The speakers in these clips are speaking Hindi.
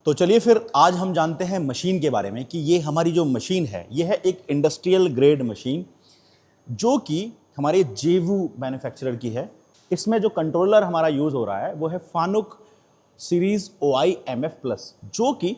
तो चलिए फिर आज हम जानते हैं मशीन के बारे में कि ये हमारी जो मशीन है ये है एक इंडस्ट्रियल ग्रेड मशीन जो कि हमारे जेवू मैन्युफैक्चरर की है। इसमें जो कंट्रोलर हमारा यूज़ हो रहा है वो है फानुक सीरीज OI-MF प्लस, जो कि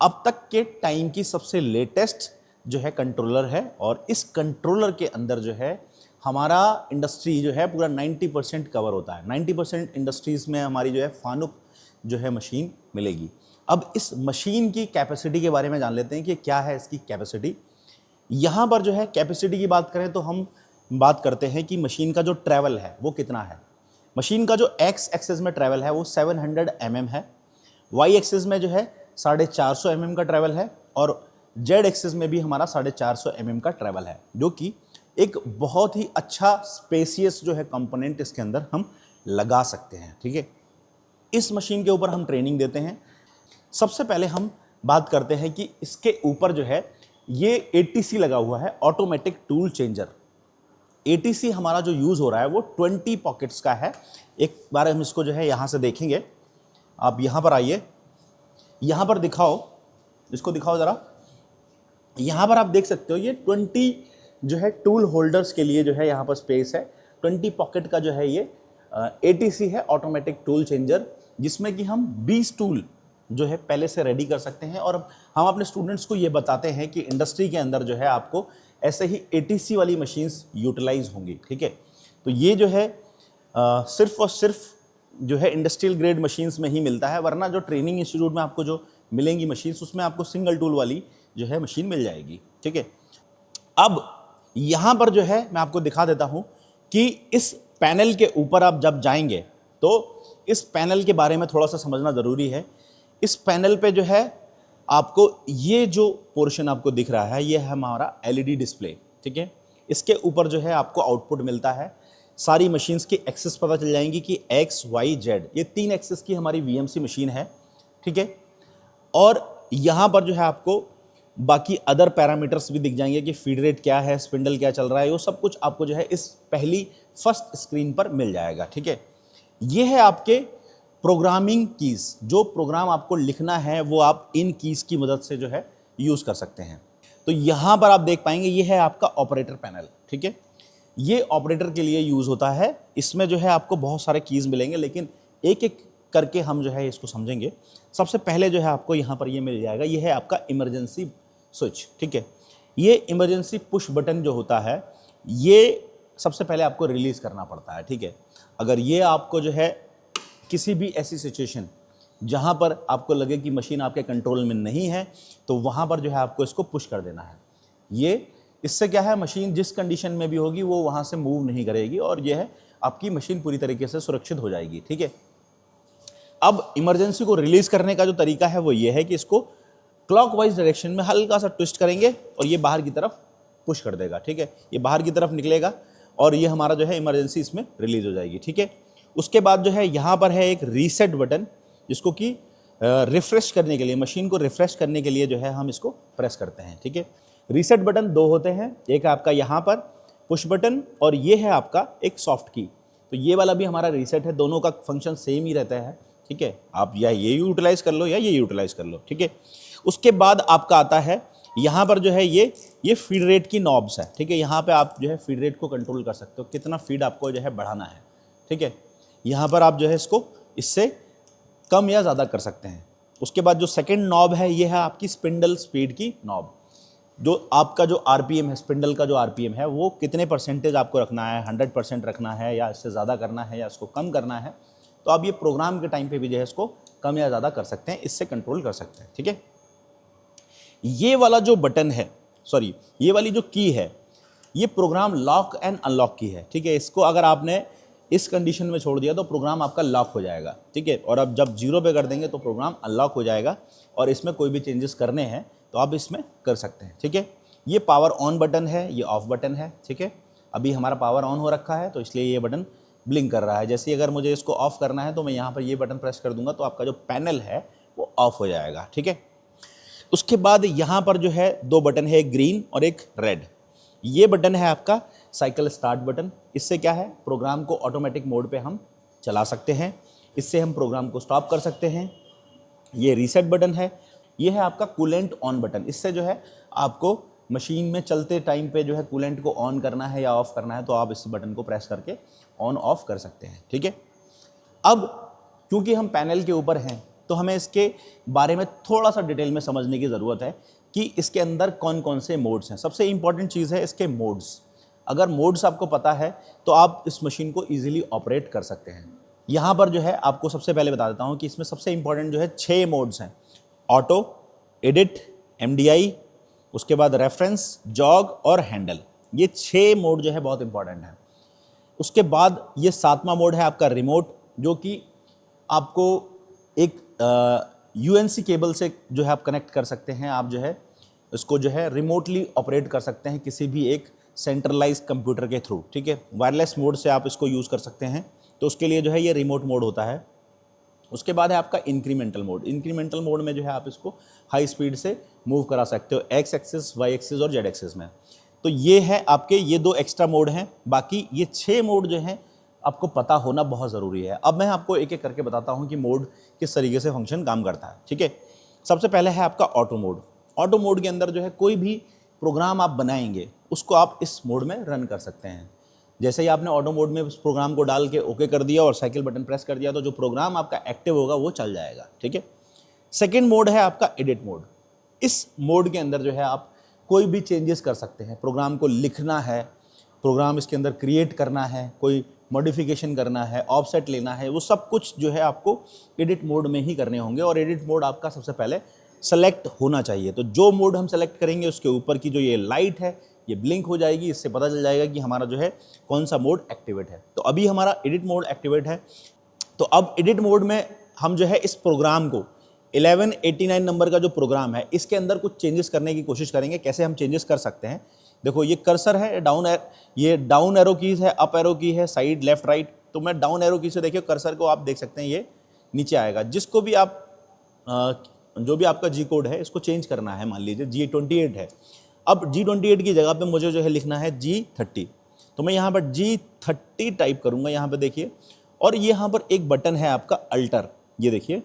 अब तक के टाइम की सबसे लेटेस्ट जो है कंट्रोलर है। और इस कंट्रोलर के अंदर जो है हमारा इंडस्ट्री जो है पूरा 90% कवर होता है। 90% इंडस्ट्रीज़ में हमारी जो है फानुक जो है मशीन मिलेगी। अब इस मशीन की कैपेसिटी के बारे में जान लेते हैं कि क्या है इसकी कैपेसिटी। यहाँ पर जो है कैपेसिटी की बात करें तो हम बात करते हैं कि मशीन का जो ट्रैवल है वो कितना है। मशीन का जो एक्स एक्सेस में ट्रैवल है वो 700 mm है, वाई एक्सेस में जो है 450 mm का ट्रैवल है और जेड एक्सेस में भी हमारा 450 mm का ट्रैवल है, जो कि एक बहुत ही अच्छा स्पेसियस जो है कंपोनेंट इसके अंदर हम लगा सकते हैं। ठीक है, इस मशीन के ऊपर हम ट्रेनिंग देते हैं। सबसे पहले हम बात करते हैं कि इसके ऊपर जो है ये ATC लगा हुआ है, ऑटोमेटिक टूल चेंजर। ATC हमारा जो यूज़ हो रहा है वो 20 पॉकेट्स का है। एक बार हम इसको जो है यहाँ से देखेंगे। आप यहाँ पर आइए, यहाँ पर दिखाओ, इसको दिखाओ ज़रा। यहाँ पर आप देख सकते हो ये 20 जो है टूल होल्डर्स के लिए जो है यहाँ पर स्पेस है। 20 पॉकेट का जो है ये ATC है, ऑटोमेटिक टूल चेंजर, जिसमें कि हम 20 टूल जो है पहले से रेडी कर सकते हैं। और हम अपने स्टूडेंट्स को ये बताते हैं कि इंडस्ट्री के अंदर जो है आपको ऐसे ही ATC वाली मशीन्स यूटिलाइज होंगी। ठीक है, तो ये जो है सिर्फ और सिर्फ जो है इंडस्ट्रियल ग्रेड मशीन्स में ही मिलता है, वरना जो ट्रेनिंग इंस्टीट्यूट में आपको जो मिलेंगी मशीन्स उसमें आपको सिंगल टूल वाली जो है मशीन मिल जाएगी। ठीक है, अब यहाँ पर जो है मैं आपको दिखा देता हूँ कि इस पैनल के ऊपर आप जब जाएंगे तो इस पैनल के बारे में थोड़ा सा समझना ज़रूरी है। इस पैनल पे जो है आपको ये जो पोर्शन आपको दिख रहा है ये है हमारा LED डिस्प्ले। ठीक है, इसके ऊपर जो है आपको आउटपुट मिलता है। सारी मशीन्स की एक्सेस पता चल जाएंगी कि X, Y, Z ये 3 एक्सेस की हमारी VMC मशीन है। ठीक है, और यहाँ पर जो है आपको बाकी अदर पैरामीटर्स भी दिख जाएंगे कि फीड रेट क्या है, स्पिंडल क्या चल रहा है, वो सब कुछ आपको जो है इस पहली फर्स्ट स्क्रीन पर मिल जाएगा। ठीक है, ये है आपके प्रोग्रामिंग कीज़। जो प्रोग्राम आपको लिखना है वो आप इन कीज़ की मदद से जो है यूज़ कर सकते हैं। तो यहाँ पर आप देख पाएंगे ये है आपका ऑपरेटर पैनल। ठीक है, ये ऑपरेटर के लिए यूज़ होता है। इसमें जो है आपको बहुत सारे कीज़ मिलेंगे, लेकिन एक एक करके हम जो है इसको समझेंगे। सबसे पहले जो है आपको यहाँ पर ये मिल जाएगा, ये है आपका इमरजेंसी स्विच। ठीक है, ये इमरजेंसी पुश बटन जो होता है ये सबसे पहले आपको रिलीज़ करना पड़ता है। ठीक है, अगर ये आपको जो है किसी भी ऐसी सिचुएशन जहाँ पर आपको लगे कि मशीन आपके कंट्रोल में नहीं है तो वहाँ पर जो है आपको इसको पुश कर देना है। ये इससे क्या है, मशीन जिस कंडीशन में भी होगी वो वहाँ से मूव नहीं करेगी और यह है आपकी मशीन पूरी तरीके से सुरक्षित हो जाएगी। ठीक है, अब इमरजेंसी को रिलीज़ करने का जो तरीका है वो ये है कि इसको क्लॉकवाइज डायरेक्शन में हल्का सा ट्विस्ट करेंगे और ये बाहर की तरफ पुश कर देगा। ठीक है, ये बाहर की तरफ निकलेगा और ये हमारा जो है इमरजेंसी इसमें रिलीज़ हो जाएगी। ठीक है, उसके बाद जो है यहाँ पर है एक रीसेट बटन, जिसको कि रिफ़्रेश करने के लिए, मशीन को रिफ़्रेश करने के लिए जो है हम इसको प्रेस करते हैं। ठीक है, रीसेट बटन 2 होते हैं, एक आपका यहाँ पर पुश बटन और ये है आपका एक सॉफ्ट की। तो ये वाला भी हमारा रीसेट है, दोनों का फंक्शन सेम ही रहता है। ठीक है, आप या ये यूटिलाइज़ कर लो या ये यूटिलाइज़ कर लो। ठीक है, उसके बाद आपका आता है यहाँ पर जो है ये फीड रेट की नॉब्स है। ठीक है, यहाँ पे आप जो है फीड रेट को कंट्रोल कर सकते हो, कितना फीड आपको जो है बढ़ाना है। ठीक है, यहाँ पर आप जो है इसको इससे कम या ज़्यादा कर सकते हैं। उसके बाद जो सेकंड नॉब है ये है आपकी स्पिंडल स्पीड की नॉब। जो आपका जो RPM है, स्पिंडल का जो RPM है वो कितने परसेंटेज आपको रखना है, 100% रखना है या इससे ज़्यादा करना है या इसको कम करना है, तो आप ये प्रोग्राम के टाइम पे भी जो है इसको कम या ज़्यादा कर सकते हैं, इससे कंट्रोल कर सकते हैं। ठीक है, ये वाला जो बटन है, सॉरी ये वाली जो की है, ये प्रोग्राम लॉक एंड अनलॉक की है। ठीक है, इसको अगर आपने इस कंडीशन में छोड़ दिया तो प्रोग्राम आपका लॉक हो जाएगा। ठीक है, और अब जब 0 पे कर देंगे तो प्रोग्राम अनलॉक हो जाएगा और इसमें कोई भी चेंजेस करने हैं तो आप इसमें कर सकते हैं। ठीक है, ये पावर ऑन बटन है, ये ऑफ बटन है। ठीक है, अभी हमारा पावर ऑन हो रखा है तो इसलिए ये बटन ब्लिंक कर रहा है। जैसे अगर मुझे इसको ऑफ करना है तो मैं यहाँ पर ये बटन प्रेस कर दूंगा तो आपका जो पैनल है वो ऑफ हो जाएगा। ठीक है, उसके बाद यहाँ पर जो है 2 बटन है, एक ग्रीन और एक रेड। ये बटन है आपका साइकिल स्टार्ट बटन। इससे क्या है, प्रोग्राम को ऑटोमेटिक मोड पे हम चला सकते हैं, इससे हम प्रोग्राम को स्टॉप कर सकते हैं। ये रीसेट बटन है, ये है आपका कूलेंट ऑन बटन। इससे जो है आपको मशीन में चलते टाइम पे जो है कूलेंट को ऑन करना है या ऑफ करना है तो आप इस बटन को प्रेस करके ऑन ऑफ कर सकते हैं, ठीक है। अब क्योंकि हम पैनल के ऊपर हैं तो हमें इसके बारे में थोड़ा सा डिटेल में समझने की ज़रूरत है कि इसके अंदर कौन कौन से मोड्स हैं। सबसे इंपॉर्टेंट चीज़ है इसके मोड्स। अगर मोड्स आपको पता है तो आप इस मशीन को ईजिली ऑपरेट कर सकते हैं। यहाँ पर जो है आपको सबसे पहले बता देता हूँ कि इसमें सबसे इंपॉर्टेंट जो है 6 मोड्स हैं। ऑटो, एडिट, MDI, उसके बाद रेफरेंस, जॉग और हैंडल। ये 6 मोड जो है बहुत इंपॉर्टेंट है। उसके बाद ये 7वां मोड है आपका रिमोट, जो कि आपको एक UNC केबल से जो है आप कनेक्ट कर सकते हैं। आप जो है इसको जो है रिमोटली ऑपरेट कर सकते हैं किसी भी एक सेंट्रलाइज कंप्यूटर के थ्रू, ठीक है। वायरलेस मोड से आप इसको यूज़ कर सकते हैं, तो उसके लिए जो है ये रिमोट मोड होता है। उसके बाद है आपका इंक्रीमेंटल मोड। इंक्रीमेंटल मोड में जो है आप इसको हाई स्पीड से मूव करा सकते हो X एक्सिस, Y एक्सिस और Z एक्सिस में। तो ये है आपके ये 2 एक्स्ट्रा मोड हैं। बाकी ये 6 मोड जो हैं आपको पता होना बहुत ज़रूरी है। अब मैं आपको एक एक करके बताता हूँ कि मोड किस तरीके से फंक्शन काम करता है, ठीक है। सबसे पहले है आपका ऑटो मोड। ऑटो मोड के अंदर जो है कोई भी प्रोग्राम आप बनाएंगे उसको आप इस मोड में रन कर सकते हैं। जैसे ही आपने ऑटो मोड में उस प्रोग्राम को डाल के ओके कर दिया और साइकिल बटन प्रेस कर दिया तो जो प्रोग्राम आपका एक्टिव होगा वो चल जाएगा, ठीक है। सेकेंड मोड है आपका एडिट मोड। इस मोड के अंदर जो है आप कोई भी चेंजेस कर सकते हैं। प्रोग्राम को लिखना है, प्रोग्राम इसके अंदर क्रिएट करना है, कोई मॉडिफिकेशन करना है, ऑफसेट लेना है, वो सब कुछ जो है आपको एडिट मोड में ही करने होंगे। और एडिट मोड आपका सबसे पहले सेलेक्ट होना चाहिए। तो जो मोड हम सेलेक्ट करेंगे उसके ऊपर की जो ये लाइट है ये ब्लिंक हो जाएगी, इससे पता चल जाएगा कि हमारा जो है कौन सा मोड एक्टिवेट है। तो अभी हमारा एडिट मोड एक्टिवेट है। तो अब एडिट मोड में हम जो है इस प्रोग्राम को 1189 नंबर का जो प्रोग्राम है इसके अंदर कुछ चेंजेस करने की कोशिश करेंगे। कैसे हम चेंजेस कर सकते हैं, देखो ये कर्सर है, ये डाउन एरो कीज़ है, अप एरो की है, साइड लेफ्ट राइट। तो मैं डाउन एरो की से देखिए कर्सर को आप देख सकते हैं ये नीचे आएगा। जिसको भी आप जो भी आपका G कोड है इसको चेंज करना है, मान लीजिए G28 है। अब G28 की जगह पे मुझे जो है लिखना है G30। तो मैं यहाँ पर G30 टाइप करूँगा, यहाँ पे देखिए। और ये यहाँ पर एक बटन है आपका अल्टर, ये देखिए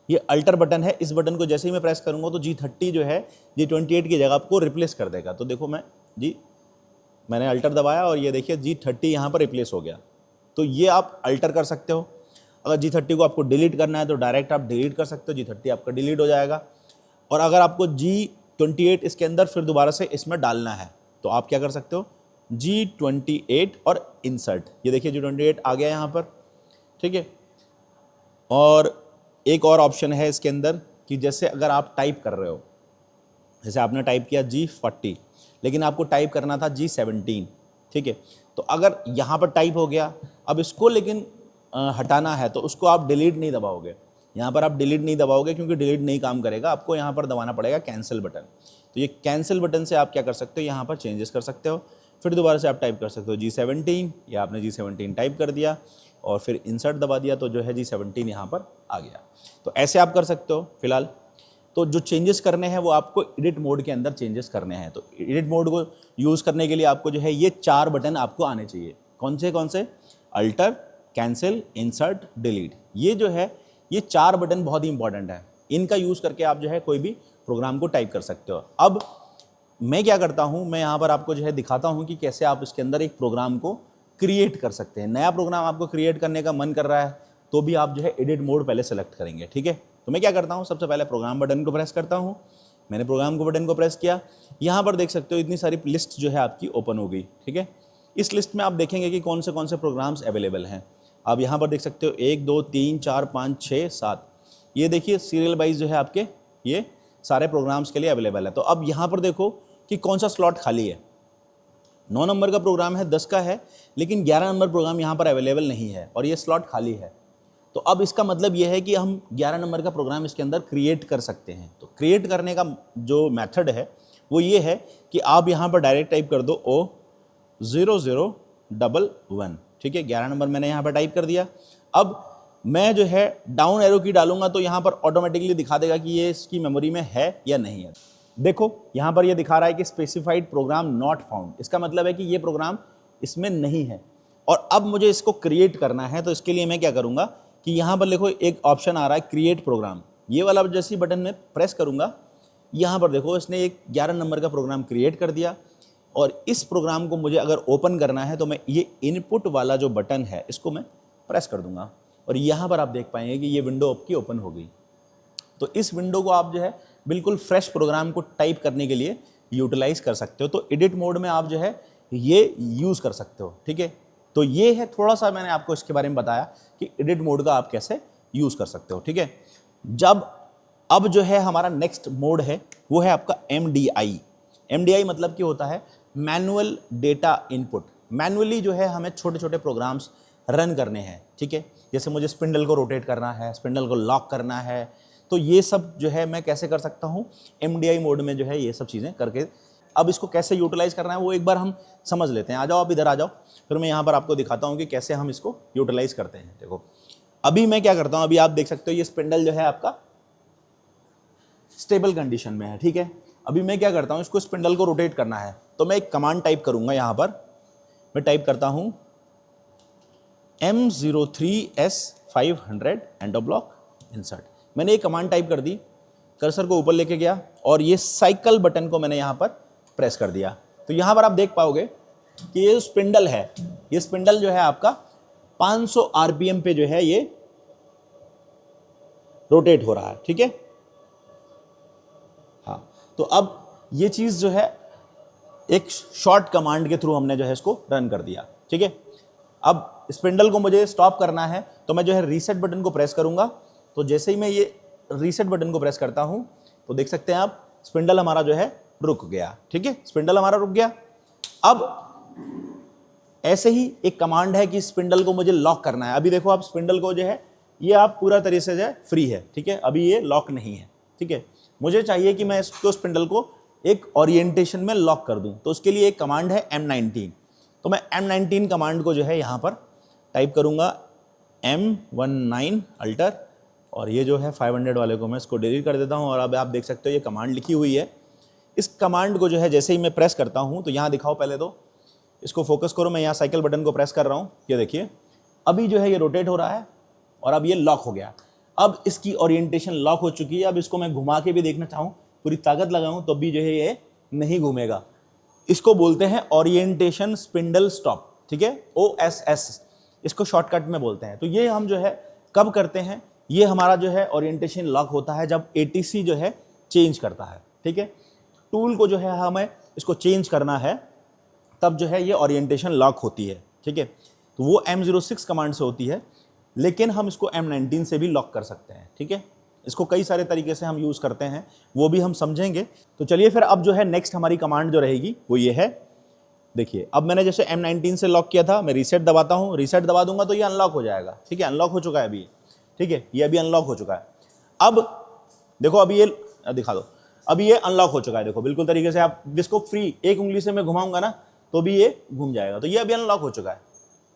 ये अल्टर बटन है। इस बटन को जैसे ही मैं प्रेस करूँगा तो G30 जो है G28 की जगह आपको रिप्लेस कर देगा। तो देखो मैंने अल्टर दबाया और ये देखिए G30 यहाँ पर रिप्लेस हो गया। तो ये आप अल्टर कर सकते हो। अगर G30 को आपको डिलीट करना है तो डायरेक्ट आप डिलीट कर सकते हो, G30 आपका डिलीट हो जाएगा। और अगर आपको G28 इसके अंदर फिर दोबारा से इसमें डालना है तो आप क्या कर सकते हो, G28 और इंसर्ट, ये देखिए G28 आ गया यहाँ पर, ठीक है। और एक और ऑप्शन है इसके अंदर कि जैसे अगर आप टाइप कर रहे हो, जैसे आपने टाइप किया G40 लेकिन आपको टाइप करना था G17, ठीक है। तो अगर यहाँ पर टाइप हो गया, अब इसको लेकिन हटाना है तो उसको आप डिलीट नहीं दबाओगे। यहाँ पर आप डिलीट नहीं दबाओगे क्योंकि डिलीट नहीं काम करेगा, आपको यहाँ पर दबाना पड़ेगा कैंसिल बटन। तो ये कैंसिल बटन से आप क्या कर सकते हो, यहाँ पर चेंजेस कर सकते हो। फिर दोबारा से आप टाइप कर सकते हो G17, या आपने G17 टाइप कर दिया और फिर इंसर्ट दबा दिया तो जो है G17 यहाँ पर आ गया। तो ऐसे आप कर सकते हो। फिलहाल तो जो चेंजेस करने हैं वो आपको एडिट मोड के अंदर चेंजेस करने हैं। तो एडिट मोड को यूज़ करने के लिए आपको जो है ये 4 बटन आपको आने चाहिए। कौन से अल्टर, कैंसिल, इंसर्ट, डिलीट। ये जो है ये 4 बटन बहुत ही इंपॉर्टेंट है। इनका यूज़ करके आप जो है कोई भी प्रोग्राम को टाइप कर सकते हो। अब मैं क्या करता हूँ, मैं यहाँ पर आपको जो है दिखाता हूँ कि कैसे आप इसके अंदर एक प्रोग्राम को क्रिएट कर सकते हैं। नया प्रोग्राम आपको क्रिएट करने का मन कर रहा है तो भी आप जो है एडिट मोड पहले सेलेक्ट करेंगे, ठीक है। तो मैं क्या करता हूँ, सबसे पहले प्रोग्राम बटन को प्रेस करता हूँ। मैंने प्रोग्राम को बटन को प्रेस किया, यहाँ पर देख सकते हो इतनी सारी लिस्ट जो है आपकी ओपन हो गई, ठीक है। इस लिस्ट में आप देखेंगे कि कौन से प्रोग्राम्स अवेलेबल हैं। आप यहाँ पर देख सकते हो 1 2 3 4 5 6 7, ये देखिए सीरियल वाइज जो है आपके ये सारे प्रोग्राम्स के लिए अवेलेबल है। तो अब यहाँ पर देखो कि कौन सा स्लॉट खाली है। 9 नंबर का प्रोग्राम है, 10 का है, लेकिन 11 नंबर प्रोग्राम यहाँ पर अवेलेबल नहीं है और ये स्लॉट खाली है। तो अब इसका मतलब ये है कि हम 11 नंबर का प्रोग्राम इसके अंदर क्रिएट कर सकते हैं। तो क्रिएट करने का जो मेथड है वो ये है कि आप यहाँ पर डायरेक्ट टाइप कर दो O0011, ठीक है। 11 नंबर मैंने यहाँ पर टाइप कर दिया। अब मैं जो है डाउन एरो की डालूंगा तो यहाँ पर ऑटोमेटिकली दिखा देगा कि ये इसकी मेमोरी में है या नहीं है। देखो यहाँ पर ये दिखा रहा है कि स्पेसिफाइड प्रोग्राम नॉट फाउंड, इसका मतलब है कि ये प्रोग्राम इसमें नहीं है। और अब मुझे इसको क्रिएट करना है तो इसके लिए मैं क्या करूँगा कि यहाँ पर देखो एक ऑप्शन आ रहा है क्रिएट प्रोग्राम। ये वाला जैसे ही बटन में प्रेस करूँगा, यहाँ पर देखो इसने एक 11 नंबर का प्रोग्राम क्रिएट कर दिया। और इस प्रोग्राम को मुझे अगर ओपन करना है तो मैं ये इनपुट वाला जो बटन है इसको मैं प्रेस कर दूंगा और यहाँ पर आप देख पाएंगे कि ये विंडो आपकी ओपन हो गई। तो इस विंडो को आप जो है बिल्कुल फ्रेश प्रोग्राम को टाइप करने के लिए यूटिलाइज कर सकते हो। तो एडिट मोड में आप जो है ये यूज़ कर सकते हो, ठीक है। तो ये है थोड़ा सा मैंने आपको इसके बारे में बताया कि एडिट मोड का आप कैसे यूज़ कर सकते हो, ठीक है। अब जो है हमारा नेक्स्ट मोड है वो है आपका MDI। MDI मतलब क्या होता है, मैनुअल डेटा इनपुट। मैनुअली जो है हमें छोटे छोटे प्रोग्राम्स रन करने हैं, ठीक है। जैसे मुझे स्पिंडल को रोटेट करना है, स्पिंडल को लॉक करना है, तो ये सब जो है मैं कैसे कर सकता हूँ, MDI मोड में जो है ये सब चीज़ें करके। अब इसको कैसे यूटिलाइज करना है वो एक बार हम समझ लेते हैं। आ जाओ, आप इधर आ जाओ, फिर मैं यहाँ पर आपको दिखाता हूँ कि कैसे हम इसको यूटिलाइज करते हैं। देखो अभी मैं क्या करता हूँ, अभी आप देख सकते हो ये स्पिंडल जो है आपका स्टेबल कंडीशन में है, ठीक है। अभी मैं क्या करता हूँ, इसको स्पिंडल को रोटेट करना है तो मैं एक कमांड टाइप करूँगा। यहाँ पर मैं टाइप करता हूँ M03S500 एंडो ब्लॉक इंसर्ट। मैंने एक कमांड टाइप कर दी, कर्सर को ऊपर लेके गया और ये साइकिल बटन को मैंने यहाँ पर प्रेस कर दिया। तो यहाँ पर आप देख पाओगे कि ये स्पिंडल है, ये स्पिंडल जो है आपका 500 RPM पे जो है ये रोटेट हो रहा है, ठीक है। हाँ, तो अब ये चीज़ जो है एक शॉर्ट कमांड के थ्रू हमने जो है इसको रन कर दिया, ठीक है। अब स्पिंडल को मुझे स्टॉप करना है तो मैं जो है रीसेट बटन को प्रेस करूंगा। तो जैसे ही मैं ये रीसेट बटन को प्रेस करता हूं तो देख सकते हैं आप स्पिंडल हमारा जो है रुक गया, ठीक है। स्पिंडल हमारा रुक गया। अब ऐसे ही एक कमांड है कि स्पिंडल को मुझे लॉक करना है। अभी देखो आप स्पिंडल को जो है ये आप पूरा तरीके से जो है फ्री है, ठीक है। अभी ये लॉक नहीं है, ठीक है। मुझे चाहिए कि मैं इसको स्पिंडल को एक ओरिएंटेशन में लॉक कर दूं, तो उसके लिए एक कमांड है M19। तो मैं M19 कमांड को जो है यहाँ पर टाइप करूँगा M19 अल्टर, और ये जो है 500 वाले को मैं इसको डिलीट कर देता हूँ। और अब आप देख सकते हो ये कमांड लिखी हुई है। इस कमांड को जो है जैसे ही मैं प्रेस करता हूँ तो यहाँ दिखाओ, पहले तो इसको फोकस करो। मैं यहाँ साइकिल बटन को प्रेस कर रहा हूँ, ये देखिए अभी जो है ये रोटेट हो रहा है और अब ये लॉक हो गया। अब इसकी ओरिएंटेशन लॉक हो चुकी है। अब इसको मैं घुमा के भी देखना चाहूँ, पूरी ताकत लगाऊँ तो भी जो है ये नहीं घूमेगा। इसको बोलते हैं ओरिएंटेशन स्पिंडल स्टॉप, ठीक है, OSS इसको शॉर्टकट में बोलते हैं। तो ये हम जो है कब करते हैं, ये हमारा जो है ओरिएंटेशन लॉक होता है जब ATC जो है चेंज करता है, ठीक है। टूल को जो है हमें इसको चेंज करना है तब जो है ये ओरिएंटेशन लॉक होती है, ठीक है। तो वो M06 कमांड से होती है, लेकिन हम इसको M19 से भी लॉक कर सकते हैं, ठीक है। इसको कई सारे तरीके से हम यूज़ करते हैं, वो भी हम समझेंगे। तो चलिए फिर अब जो है नेक्स्ट हमारी कमांड जो रहेगी वो ये है। देखिए अब मैंने जैसे M19 से लॉक किया था, मैं रीसेट दबाता हूँ, रीसेट दबा दूंगा तो ये अनलॉक हो जाएगा, ठीक है। अनलॉक हो चुका है अभी, ठीक है, ये अभी अनलॉक हो चुका है। अब देखो अभी ये दिखा दो, अभी ये अनलॉक हो चुका है। देखो बिल्कुल तरीके से आप इसको फ्री एक उंगली से मैं घुमाऊंगा ना तो भी ये घूम जाएगा। तो ये अभी अनलॉक हो चुका है,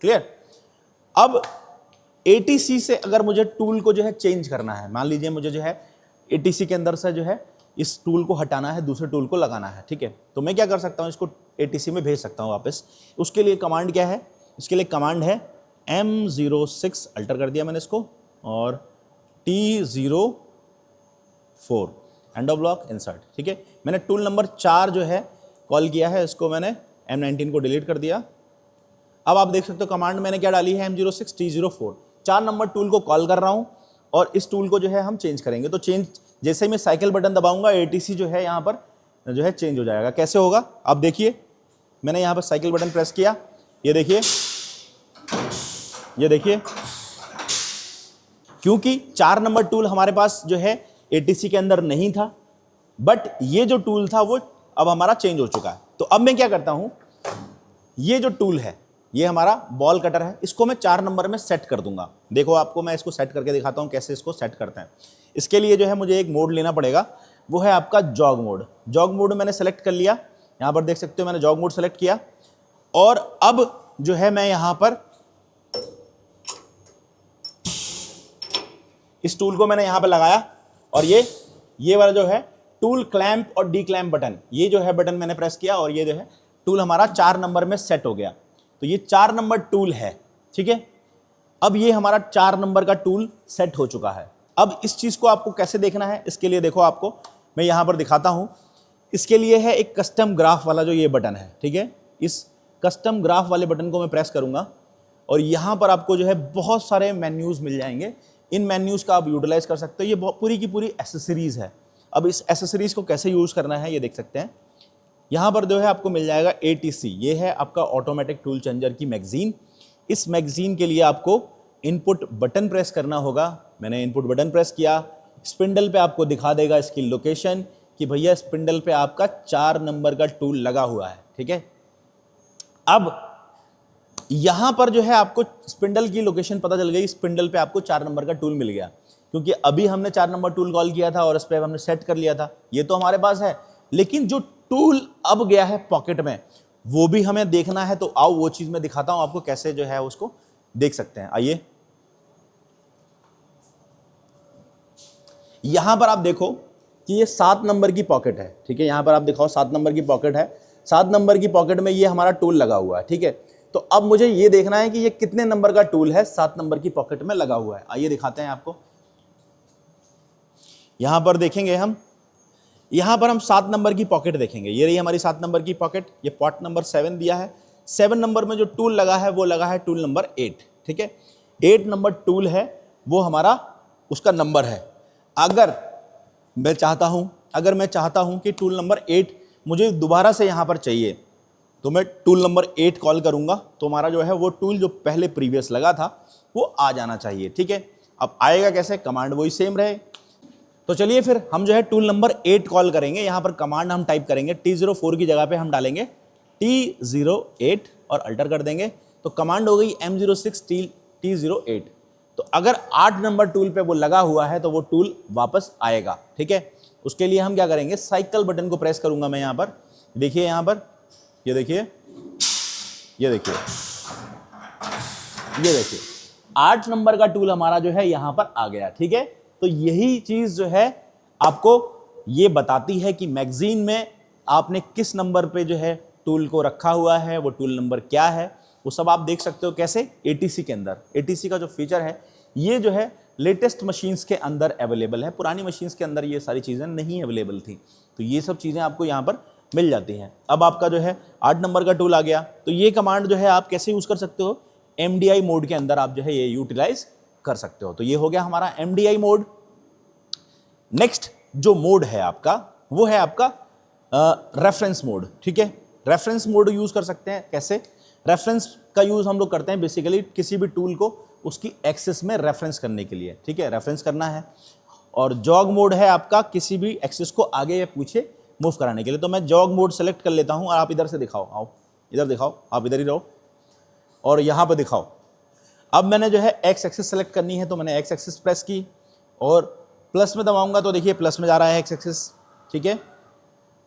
क्लियर। अब ATC से अगर मुझे टूल को जो है चेंज करना है, मान लीजिए मुझे जो है ATC के अंदर से जो है इस टूल को हटाना है, दूसरे टूल को लगाना है, ठीक है। तो मैं क्या कर सकता हूँ, इसको ATC में भेज सकता हूँ वापस। उसके लिए कमांड क्या है, इसके लिए कमांड है M06 अल्टर कर दिया मैंने इसको, और T04 end of block insert, ठीक है। मैंने टूल नंबर 4 जो है कॉल किया है, इसको मैंने M19 को डिलीट कर दिया। अब आप देख सकते हो कमांड मैंने क्या डाली है, M06 T04, 4 नंबर टूल को कॉल कर रहा हूं और इस टूल को जो है हम चेंज करेंगे। तो चेंज जैसे ही मैं साइकिल बटन दबाऊंगा ATC जो है यहाँ पर जो है चेंज हो जाएगा। कैसे होगा आप देखिए, मैंने यहाँ पर साइकिल बटन प्रेस किया, ये देखिए, ये देखिए, क्योंकि 4 नंबर टूल हमारे पास जो है ATC के अंदर नहीं था, बट ये जो टूल था वो अब हमारा चेंज हो चुका है। तो अब मैं क्या करता हूं, ये जो टूल है ये हमारा बॉल कटर है, इसको मैं 4 नंबर में सेट कर दूंगा। देखो आपको मैं इसको सेट करके दिखाता हूं कैसे इसको सेट करते हैं। इसके लिए जो है मुझे एक मोड लेना पड़ेगा, वो है आपका जॉग मोड। जॉग मोड मैंने सेलेक्ट कर लिया, यहां पर देख सकते हो मैंने जॉग मोड सेलेक्ट किया। और अब जो है मैं यहां पर इस टूल को मैंने यहां पर लगाया और ये वाला जो है टूल क्लैंप और डी क्लैंप बटन, ये जो है बटन मैंने प्रेस किया और ये जो है टूल हमारा 4 नंबर में सेट हो गया। तो ये 4 नंबर टूल है, ठीक है। अब ये हमारा 4 नंबर का टूल सेट हो चुका है। अब इस चीज़ को आपको कैसे देखना है, इसके लिए देखो आपको मैं यहाँ पर दिखाता हूँ। इसके लिए है एक कस्टम ग्राफ वाला जो ये बटन है, ठीक है। इस कस्टम ग्राफ वाले बटन को मैं प्रेस करूँगा और यहाँ पर आपको जो है बहुत सारे मेन्यूज़ मिल जाएंगे। इन मेन्यूज़ का आप यूटिलाइज कर सकते हो। ये पूरी की पूरी एसेसरीज़ है। अब इस एसेसरीज़ को कैसे यूज़ करना है ये देख सकते हैं। यहाँ पर जो है आपको मिल जाएगा ATC, ये है आपका ऑटोमेटिक टूल चेंजर की मैगजीन। इस मैगजीन के लिए आपको इनपुट बटन प्रेस करना होगा। मैंने इनपुट बटन प्रेस किया, स्पिंडल पे आपको दिखा देगा इसकी लोकेशन कि भैया स्पिंडल पे आपका 4 नंबर का टूल लगा हुआ है, ठीक है। अब यहाँ पर जो है आपको स्पिंडल की लोकेशन पता चल गई, स्पिंडल पे आपको 4 नंबर का टूल मिल गया, क्योंकि अभी हमने 4 नंबर टूल कॉल किया था और इस पर हमने सेट कर लिया था, ये तो हमारे पास है। लेकिन जो टूल अब गया है पॉकेट में, वो भी हमें देखना है। तो आओ वो चीज़ मैं दिखाता हूँ आपको कैसे जो है उसको देख सकते हैं। आइए, यहां पर आप देखो कि ये 7 नंबर की पॉकेट है, ठीक है। यहां पर आप दिखाओ 7 नंबर की पॉकेट है। 7 नंबर की पॉकेट में ये हमारा टूल लगा हुआ है, ठीक है। तो अब मुझे ये देखना है कि ये कितने नंबर का टूल है 7 नंबर की पॉकेट में लगा हुआ है। आइए दिखाते हैं आपको। यहां पर देखेंगे हम, यहां पर हम 7 नंबर की पॉकेट देखेंगे। ये रही हमारी 7 नंबर की पॉकेट। ये पॉट नंबर 7 दिया है। 7 नंबर में जो टूल लगा है वो लगा है टूल नंबर 8, ठीक है। 8 नंबर टूल है, वो हमारा उसका नंबर है। अगर मैं चाहता हूं कि टूल नंबर 8 मुझे दोबारा से यहां पर चाहिए, तो मैं टूल नंबर 8 कॉल करूंगा, तो हमारा जो है वो टूल जो पहले प्रीवियस लगा था वो आ जाना चाहिए, ठीक है। अब आएगा कैसे, कमांड वही सेम रहे। तो चलिए फिर हम जो है टूल नंबर 8 कॉल करेंगे। यहां पर कमांड हम टाइप करेंगे, T04 की जगह पे हम डालेंगे T08 और अल्टर कर देंगे। तो कमांड हो गई M06 T08। तो अगर 8 नंबर टूल पे वो लगा हुआ है तो वो टूल वापस आएगा, ठीक है। उसके लिए हम क्या करेंगे, साइकिल बटन को प्रेस करूंगा मैं यहां पर। देखिए यहां पर, ये देखिए, ये देखिए, ये देखिए, 8 नंबर का टूल हमारा जो है यहां पर आ गया, ठीक है। तो यही चीज जो है आपको ये बताती है कि मैगजीन में आपने किस नंबर पे जो है टूल को रखा हुआ है, वो टूल नंबर क्या है, वो सब आप देख सकते हो। कैसे, ATC के अंदर। ATC का जो फीचर है ये जो है लेटेस्ट मशीन्स के अंदर अवेलेबल है। पुरानी मशीन्स के अंदर ये सारी चीज़ें नहीं अवेलेबल थी। तो ये सब चीज़ें आपको यहाँ पर मिल जाती हैं। अब आपका जो है 8 नंबर का टूल आ गया। तो ये कमांड जो है आप कैसे यूज़ कर सकते हो, MDI मोड के अंदर आप जो है ये यूटिलाइज कर सकते हो। तो ये हो गया हमारा MDI मोड। नेक्स्ट जो मोड है आपका, वो है आपका रेफरेंस मोड, ठीक है। रेफरेंस मोड यूज़ कर सकते हैं। कैसे, रेफरेंस का यूज़ हम लोग करते हैं बेसिकली किसी भी टूल को उसकी एक्सेस में रेफरेंस करने के लिए, ठीक है, रेफरेंस करना है। और जॉग मोड है आपका किसी भी एक्सेस को आगे या पीछे मूव कराने के लिए। तो मैं जॉग मोड सेलेक्ट कर लेता हूं और आप इधर से दिखाओ, आओ इधर दिखाओ, आप इधर ही रहो और यहां पर दिखाओ। अब मैंने जो है एक्स एक्सिस सेलेक्ट करनी है, तो मैंने एक्स एक्सिस प्रेस की और प्लस में दबाऊंगा तो देखिए प्लस में जा रहा है एक्स एक्सिस, ठीक है।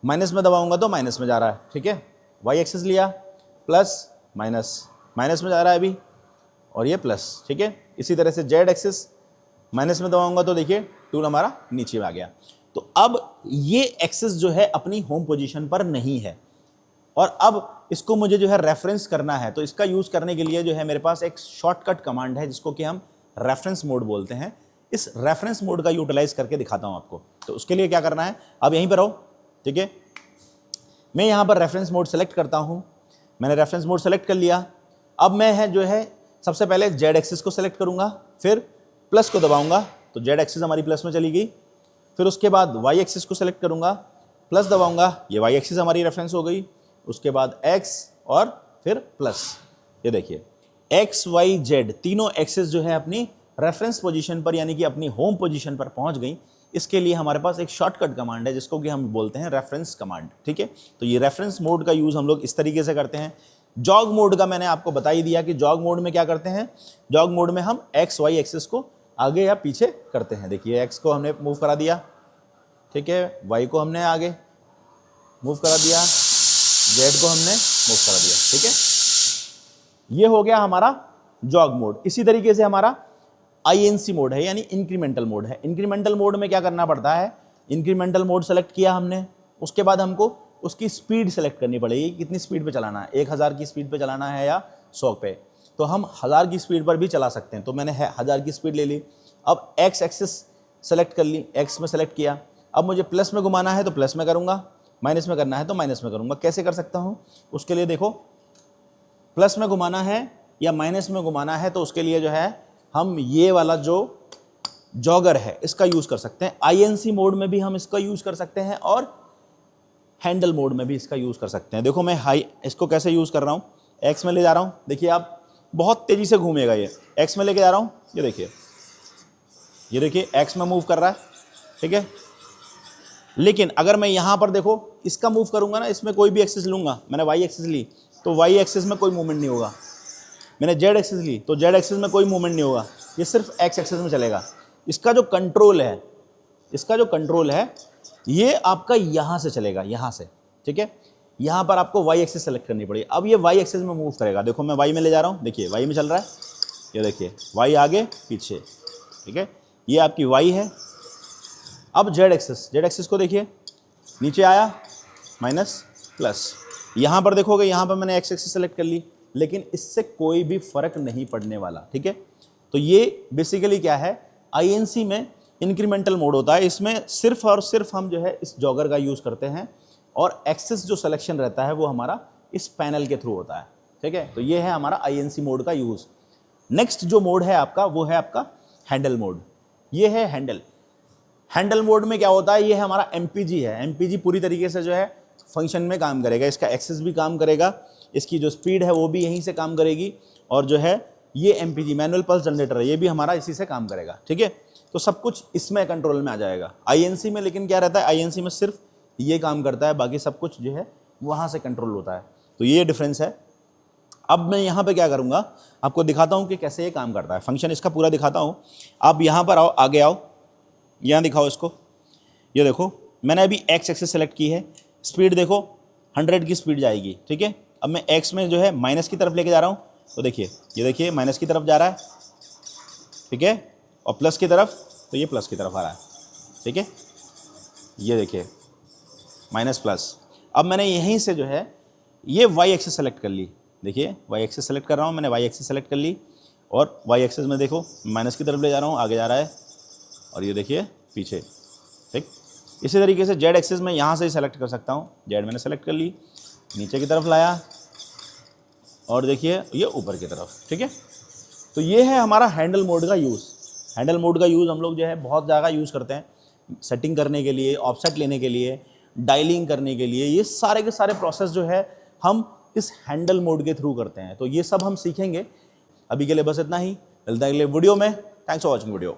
माइनस में दबाऊंगा तो माइनस में जा रहा है, ठीक है। वाई एक्सिस लिया, प्लस माइनस, माइनस में जा रहा है अभी, और ये प्लस, ठीक है। इसी तरह से जेड एक्सिस, माइनस में दबाऊंगा तो देखिए टूल हमारा नीचे में आ गया। तो अब ये एक्सिस जो है अपनी होम पोजीशन पर नहीं है और अब इसको मुझे जो है रेफरेंस करना है। तो इसका यूज़ करने के लिए जो है मेरे पास एक शॉर्टकट कमांड है जिसको कि हम रेफरेंस मोड बोलते हैं। इस रेफरेंस मोड का यूटिलाइज करके दिखाता हूं आपको। तो उसके लिए क्या करना है, अब यहीं पर रहो, ठीक है। मैं यहाँ पर रेफरेंस मोड सेलेक्ट करता हूँ। मैंने रेफरेंस मोड सेलेक्ट कर लिया। अब मैं है जो है सबसे पहले जेड एक्सिस को सेलेक्ट करूँगा, फिर प्लस को दबाऊंगा तो जेड एक्सिस हमारी प्लस में चली गई। फिर उसके बाद वाई एक्सिस को सेलेक्ट करूँगा, प्लस दबाऊंगा, ये वाई एक्सिस हमारी रेफरेंस हो गई। उसके बाद एक्स और फिर प्लस, ये देखिए एक्स वाई जेड तीनों एक्सिस जो है अपनी रेफरेंस पोजीशन पर यानी कि अपनी होम पोजीशन पर पहुंच गई। इसके लिए हमारे पास एक शॉर्टकट कमांड है जिसको कि हम बोलते हैं रेफरेंस कमांड, ठीक है। तो ये रेफरेंस मोड का यूज़ हम लोग इस तरीके से करते हैं। जॉग मोड का मैंने आपको बता ही दिया कि जॉग मोड में क्या करते हैं। जॉग मोड में हम एक्स वाई एक्सिस को आगे या पीछे करते हैं। देखिए एक्स को हमने मूव करा दिया, ठीक है, वाई को हमने आगे मूव करा दिया, जेड को हमने मूव करा दिया, ठीक है। ये हो गया हमारा जॉग मोड। इसी तरीके से हमारा INC मोड है यानी इंक्रीमेंटल मोड है। इंक्रीमेंटल मोड में क्या करना पड़ता है, इंक्रीमेंटल मोड सेलेक्ट किया हमने, उसके बाद हमको उसकी स्पीड सेलेक्ट करनी पड़ेगी, कितनी स्पीड पे चलाना है, 1000 की स्पीड पे चलाना है या 100 पे। तो हम 1000 की स्पीड पर भी चला सकते हैं। तो मैंने 1000 की स्पीड ले ली। अब एक्स एक्सिस सेलेक्ट कर ली, एक्स में सेलेक्ट किया। अब मुझे प्लस में घुमाना है तो प्लस में करूँगा, माइनस में करना है तो माइनस में करूँगा। कैसे कर सकता हूँ? उसके लिए देखो, प्लस में घुमाना है या माइनस में घुमाना है तो उसके लिए जो है हम ये वाला जो जॉगर है इसका यूज़ कर सकते हैं। आईएनसी मोड में भी हम इसका यूज़ कर सकते हैं और हैंडल मोड में भी इसका यूज़ कर सकते हैं। देखो मैं इसको कैसे यूज़ कर रहा हूँ, एक्स में ले जा रहा हूँ, देखिए आप बहुत तेज़ी से घूमेगा ये, एक्स में लेके जा रहा हूँ, ये देखिए एक्स में मूव कर रहा है, ठीक है। लेकिन अगर मैं यहाँ पर देखो इसका मूव करूँगा ना, इसमें कोई भी एक्सिस लूँगा, मैंने वाई एक्सिस ली तो वाई एक्सिस में कोई मूवमेंट नहीं होगा, मैंने जेड एक्सिस ली तो जेड एक्सिस में कोई मूवमेंट नहीं होगा, ये सिर्फ एक्स एक्सिस में चलेगा। इसका जो कंट्रोल है ये आपका यहाँ से चलेगा, यहाँ से, ठीक है। यहाँ पर आपको वाई एक्सिस सेलेक्ट करनी पड़ेगी। अब ये वाई एक्सिस में मूव करेगा, देखो मैं वाई में ले जा रहा हूँ, देखिए वाई में चल रहा है, ये देखिए वाई आगे पीछे, ठीक है, ये आपकी वाई है। अब जेड एक्सिस को देखिए, नीचे आया माइनस प्लस, यहाँ पर देखोगे यहाँ पर मैंने एक्स एक्सिस सेलेक्ट कर ली, लेकिन इससे कोई भी फर्क नहीं पड़ने वाला, ठीक है। तो ये बेसिकली क्या है, आईएनसी में इंक्रीमेंटल मोड होता है, इसमें सिर्फ और सिर्फ हम जो है इस जॉगर का यूज़ करते हैं और एक्सिस जो सिलेक्शन रहता है वो हमारा इस पैनल के थ्रू होता है, ठीक है। तो ये है हमारा आईएनसी मोड का यूज़। नेक्स्ट जो मोड है आपका वो है आपका हैंडल मोड। ये है हैंडल मोड में क्या होता है, ये है हमारा एमपीजी है। एमपीजी पूरी तरीके से जो है फंक्शन में काम करेगा, इसका एक्सेस भी काम करेगा, इसकी जो स्पीड है वो भी यहीं से काम करेगी, और जो है ये एमपीजी मैनुअल पल्स जनरेटर है, ये भी हमारा इसी से काम करेगा, ठीक है। तो सब कुछ इसमें कंट्रोल में आ जाएगा। आईएनसी में लेकिन क्या रहता है, आईएनसी में सिर्फ ये काम करता है, बाकी सब कुछ जो है वहाँ से कंट्रोल होता है। तो ये डिफरेंस है। अब मैं यहाँ पे क्या करूँगा, आपको दिखाता हूँ कि कैसे ये काम करता है, फंक्शन इसका पूरा दिखाता हूँ। आप यहाँ पर आओ, आगे आओ, यहाँ दिखाओ इसको, ये देखो मैंने अभी एक्स एक्सिस सेलेक्ट की है, स्पीड देखो 100 की स्पीड जाएगी, ठीक है। अब मैं एक्स में जो है माइनस की तरफ लेके जा रहा हूँ, तो देखिए ये देखिए माइनस की तरफ जा रहा है, ठीक है, और प्लस की तरफ तो ये प्लस की तरफ आ रहा है, ठीक है। ये देखिए माइनस प्लस। अब मैंने यहीं से जो है ये वाई एक्सिस सेलेक्ट कर ली, देखिए वाई एक्सिस सेलेक्ट कर रहा हूँ, मैंने वाई एक्सिस सेलेक्ट कर ली और वाई एक्सिस में देखो माइनस की तरफ ले जा रहा हूँ, आगे जा रहा है, और ये देखिए पीछे, ठीक। इसी तरीके से जेड एक्सिस में यहाँ से ही सेलेक्ट कर सकता हूँ, जेड मैंने सेलेक्ट कर ली, नीचे की तरफ लाया और देखिए ये ऊपर की तरफ, ठीक है। तो ये है हमारा हैंडल मोड का यूज़। हैंडल मोड का यूज़ हम लोग जो है बहुत ज़्यादा यूज़ करते हैं, सेटिंग करने के लिए, ऑफसेट लेने के लिए, डायलिंग करने के लिए, ये सारे के सारे प्रोसेस जो है हम इस हैंडल मोड के थ्रू करते हैं। तो ये सब हम सीखेंगे। अभी के लिए बस इतना ही, मिलते हैं अगले वीडियो में। Thanks for watching video.